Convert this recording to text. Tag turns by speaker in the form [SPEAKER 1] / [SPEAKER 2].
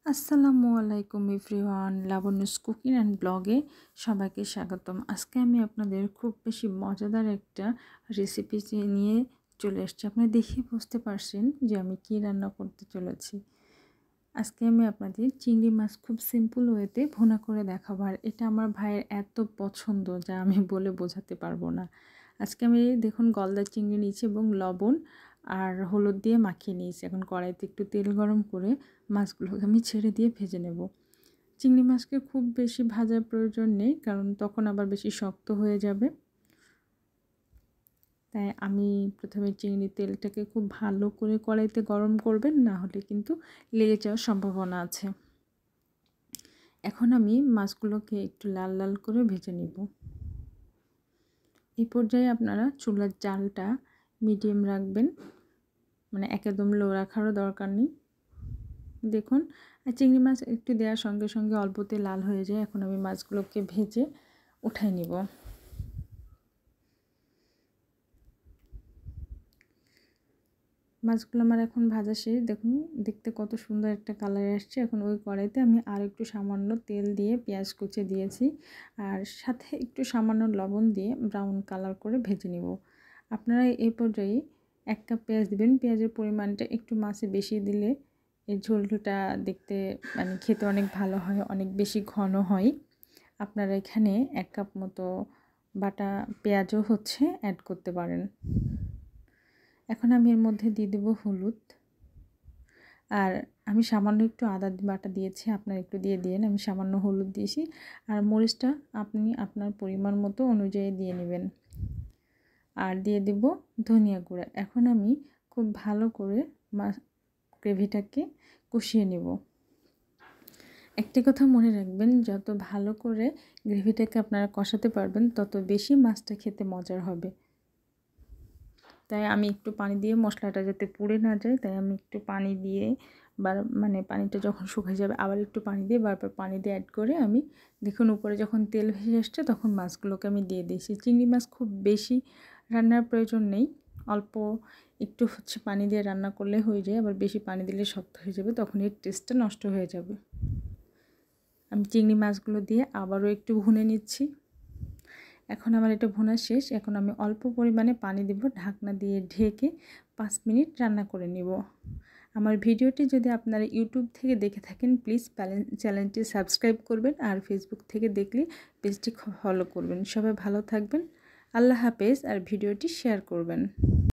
[SPEAKER 1] আসসালামু আলাইকুম everyone, Labanya's cooking and ব্লগে সবাইকে স্বাগতম। আজকে আমি আপনাদের খুব বেশি মজাদার একটা রেসিপি নিয়ে চলে এসেছি। আপনারা দেখে বুঝতে পারছেন যে আমি কি রান্না করতে চলেছি। আজকে আমি আপনাদের চিংড়ি মাছ খুব সিম্পল ওয়েতে ভুনা করে দেখাবো। আর এটা আমার ভাইয়ের এত পছন্দ যা আমি বলে বোঝাতে পারবো না। আজকে আমি দেখুন গলদা চিংড়ি নিয়েছি এবং লবণ আর হলুদ দিয়ে মাখিয়ে নিয়েছি। এখন কড়াইতে একটু তেল গরম করে মাছগুলোকে আমি ছেড়ে দিয়ে ভেজে নেব। চিংড়ি মাছকে খুব বেশি ভাজার প্রয়োজন নেই, কারণ তখন আবার বেশি শক্ত হয়ে যাবে। তাই আমি প্রথমে চিংড়ি তেলটাকে খুব ভালো করে কড়াইতে গরম করবেন, না হলে কিন্তু লেগে যাওয়ার সম্ভাবনা আছে। এখন আমি মাছগুলোকে একটু লাল লাল করে ভেজে নেব। এই পর্যায়ে আপনারা চুলার জালটা মিডিয়াম রাখবেন, মানে একদম লো রাখারও দরকার নেই। দেখুন চিংড়ি মাছ একটু দেওয়ার সঙ্গে সঙ্গে অল্পতে লাল হয়ে যায়। এখন আমি মাছগুলোকে ভেজে উঠাই নিব। মাছগুলো আমার এখন ভাজা শেষ। দেখুন দেখতে কত সুন্দর একটা কালার আসছে। এখন ওই কড়াইতে আমি আর একটু সামান্য তেল দিয়ে পেঁয়াজ কুচে দিয়েছি, আর সাথে একটু সামান্য লবণ দিয়ে ব্রাউন কালার করে ভেজে নিব। আপনারা এই পর্যায়ে 1 কাপ পেঁয়াজ দিবেন। পেঁয়াজের পরিমাণটা একটু মাছে বেশি দিলে এই ঝোলটা দেখতে মানে খেতে অনেক ভালো হয়, অনেক বেশি ঘন হয়। আপনারা এখানে 1 কাপ মতো বাটা পেঁয়াজও অ্যাড করতে পারেন। এখন আমি এর মধ্যে দিয়ে দেবো হলুদ, আর আমি সামান্য একটু আদা বাটা দিয়েছি, আপনারা একটু দিয়ে দিন। আমি সামান্য হলুদ দিয়েছি, আর মরিচটা আপনি আপনার পরিমাণ মতো অনুযায়ী দিয়ে নেবেন। আর দিয়ে দেব ধনিয়া গুঁড়া। এখন আমি খুব ভালো করে গ্রেভিটাকে কষিয়ে নেব। একটি কথা মনে রাখবেন, যত ভালো করে গ্রেভিটাকে আপনারা কষাতে পারবেন তত বেশি মাছটা খেতে মজার হবে। তাই আমি একটু পানি দিয়ে, মশলাটা যাতে পুড়ে না যায়, তাই আমি একটু পানি দিয়ে মানে পানিটা যখন শুকিয়ে যাবে আবার একটু পানি দিয়ে বারবার পানি দিয়ে অ্যাড করে আমি দেখুন উপরে যখন তেল ভেসে আসছে তখন মাছগুলোকে আমি দিয়ে দিয়েছি। চিংড়ি মাছ খুব বেশি রান্নার প্রয়োজন নেই, অল্প একটু পানি দিয়ে রান্না করলে হয়ে যায়। আবার বেশি পানি দিলে শক্ত হয়ে যাবে, তখন এর টেস্টটা নষ্ট হয়ে যাবে। আমি চিংড়ি মাছগুলো দিয়ে আবারও একটু ভুনে নিচ্ছি। এখন আমার এটা ভুনা শেষ। এখন আমি অল্প পরিমাণে পানি দেব, ঢাকনা দিয়ে ঢেকে 5 মিনিট রান্না করে নেব। আমার ভিডিওটি যদি আপনারা ইউটিউব থেকে দেখে থাকেন প্লিজ চ্যানেলটি সাবস্ক্রাইব করবেন, আর ফেসবুক থেকে দেখলে পেজটি ফলো করবেন। সবাই ভালো থাকবেন, আল্লাহ হাফেজ, আর ভিডিওটি শেয়ার করবেন।